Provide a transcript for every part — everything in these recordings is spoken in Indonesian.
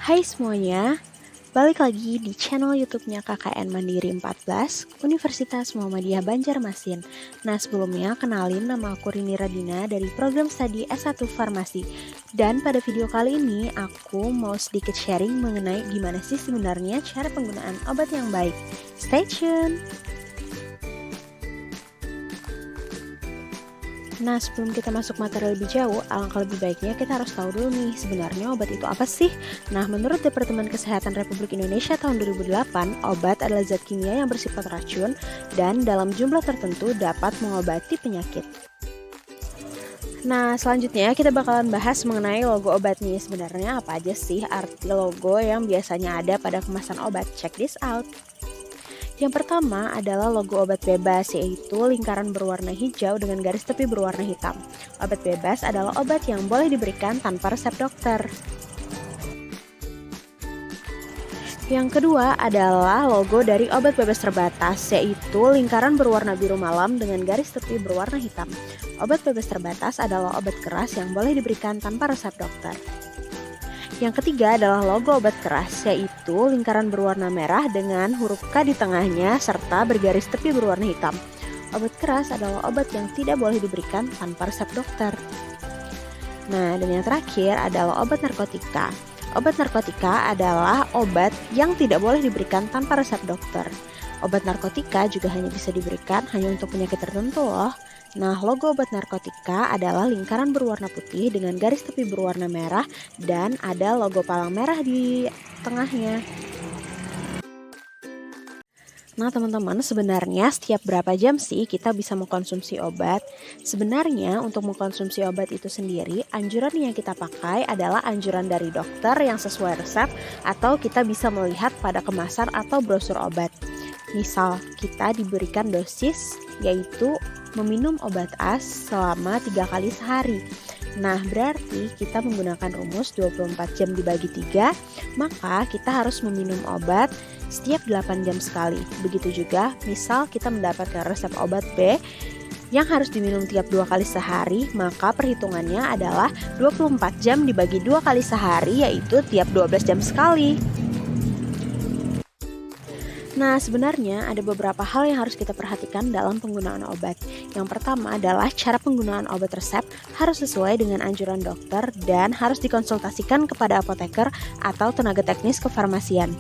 Hai semuanya, balik lagi di channel YouTube-nya KKN Mandiri 14, Universitas Muhammadiyah Banjarmasin. Nah, sebelumnya kenalin, nama aku Rini Radina dari program studi S1 Farmasi. Dan pada video kali ini aku mau sedikit sharing mengenai gimana sih sebenarnya cara penggunaan obat yang baik. Stay tune! Nah, sebelum kita masuk materi lebih jauh, alangkah lebih baiknya kita harus tahu dulu nih, sebenarnya obat itu apa sih? Nah, menurut Departemen Kesehatan Republik Indonesia tahun 2008, obat adalah zat kimia yang bersifat racun dan dalam jumlah tertentu dapat mengobati penyakit. Nah, selanjutnya kita bakalan bahas mengenai logo obat nih. Sebenarnya apa aja sih arti logo yang biasanya ada pada kemasan obat? Check this out. Yang pertama adalah logo obat bebas, yaitu lingkaran berwarna hijau dengan garis tepi berwarna hitam. Obat bebas adalah obat yang boleh diberikan tanpa resep dokter. Yang kedua adalah logo dari obat bebas terbatas, yaitu lingkaran berwarna biru malam dengan garis tepi berwarna hitam. Obat bebas terbatas adalah obat keras yang boleh diberikan tanpa resep dokter. Yang ketiga adalah logo obat keras, yaitu lingkaran berwarna merah dengan huruf K di tengahnya serta bergaris tepi berwarna hitam. Obat keras adalah obat yang tidak boleh diberikan tanpa resep dokter. Nah, dan yang terakhir adalah obat narkotika. Obat narkotika adalah obat yang tidak boleh diberikan tanpa resep dokter. Obat narkotika juga hanya bisa diberikan hanya untuk penyakit tertentu loh. Nah, logo obat narkotika adalah lingkaran berwarna putih dengan garis tepi berwarna merah dan ada logo palang merah di tengahnya. Nah, teman-teman, sebenarnya setiap berapa jam sih kita bisa mengkonsumsi obat? Sebenarnya untuk mengkonsumsi obat itu sendiri, anjuran yang kita pakai adalah anjuran dari dokter yang sesuai resep atau kita bisa melihat pada kemasan atau brosur obat. Misal, kita diberikan dosis yaitu meminum obat AS selama 3 kali sehari. Nah, berarti kita menggunakan rumus 24 jam dibagi 3, maka kita harus meminum obat setiap 8 jam sekali. Begitu juga, misal kita mendapatkan resep obat B yang harus diminum tiap 2 kali sehari, maka perhitungannya adalah 24 jam dibagi 2 kali sehari, yaitu tiap 12 jam sekali. Nah, sebenarnya ada beberapa hal yang harus kita perhatikan dalam penggunaan obat. Yang pertama adalah cara penggunaan obat resep harus sesuai dengan anjuran dokter dan harus dikonsultasikan kepada apoteker atau tenaga teknis kefarmasian.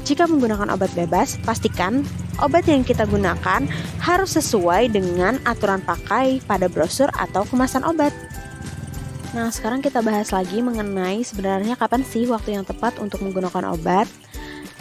Jika menggunakan obat bebas, pastikan obat yang kita gunakan harus sesuai dengan aturan pakai pada brosur atau kemasan obat. Nah, sekarang kita bahas lagi mengenai sebenarnya kapan sih waktu yang tepat untuk menggunakan obat.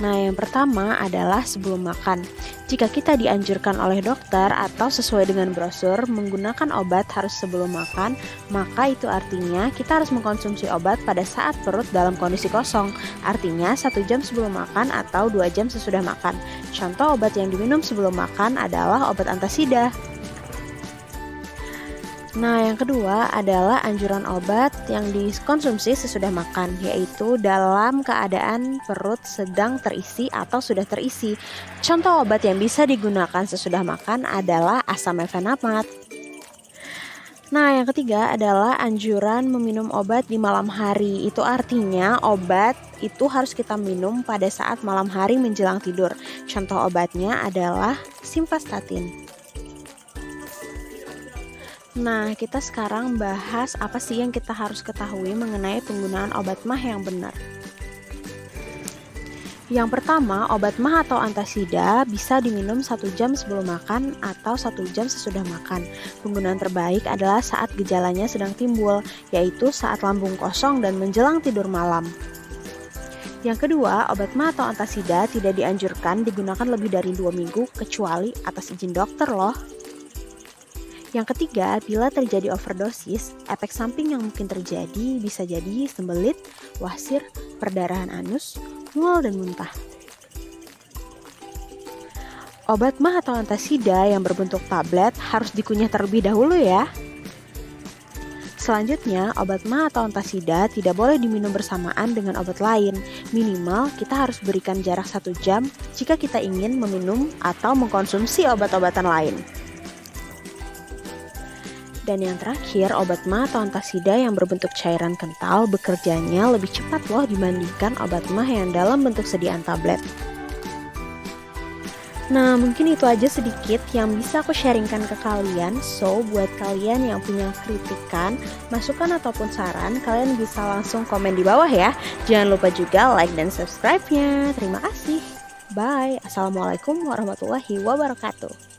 Nah, yang pertama adalah sebelum makan. Jika kita dianjurkan oleh dokter atau sesuai dengan brosur menggunakan obat harus sebelum makan, maka itu artinya kita harus mengkonsumsi obat pada saat perut dalam kondisi kosong. Artinya 1 jam sebelum makan atau 2 jam sesudah makan. Contoh obat yang diminum sebelum makan adalah obat antasida. Nah, yang kedua adalah anjuran obat yang dikonsumsi sesudah makan, yaitu dalam keadaan perut sedang terisi atau sudah terisi. Contoh obat yang bisa digunakan sesudah makan adalah asam mefenamat. Nah, yang ketiga adalah anjuran meminum obat di malam hari. Itu artinya obat itu harus kita minum pada saat malam hari menjelang tidur. Contoh obatnya adalah simvastatin. Nah, kita sekarang bahas apa sih yang kita harus ketahui mengenai penggunaan obat MAH yang benar. Yang pertama, obat MAH atau antasida bisa diminum 1 jam sebelum makan atau 1 jam sesudah makan. Penggunaan terbaik adalah saat gejalanya sedang timbul, yaitu saat lambung kosong dan menjelang tidur malam. Yang kedua, obat MAH atau antasida tidak dianjurkan digunakan lebih dari 2 minggu kecuali atas izin dokter loh. Yang ketiga, bila terjadi overdosis, efek samping yang mungkin terjadi bisa jadi sembelit, wasir, perdarahan anus, mual, dan muntah. Obat MAH atau antasida yang berbentuk tablet harus dikunyah terlebih dahulu ya. Selanjutnya, obat MAH atau antasida tidak boleh diminum bersamaan dengan obat lain. Minimal, kita harus berikan jarak 1 jam jika kita ingin meminum atau mengkonsumsi obat-obatan lain. Dan yang terakhir, obat MAH atau antasida yang berbentuk cairan kental bekerjanya lebih cepat loh dibandingkan obat MAH yang dalam bentuk sediaan tablet. Nah, mungkin itu aja sedikit yang bisa aku sharingkan ke kalian. So, buat kalian yang punya kritikan, masukan ataupun saran, kalian bisa langsung komen di bawah ya. Jangan lupa juga like dan subscribe-nya. Terima kasih. Bye. Assalamualaikum warahmatullahi wabarakatuh.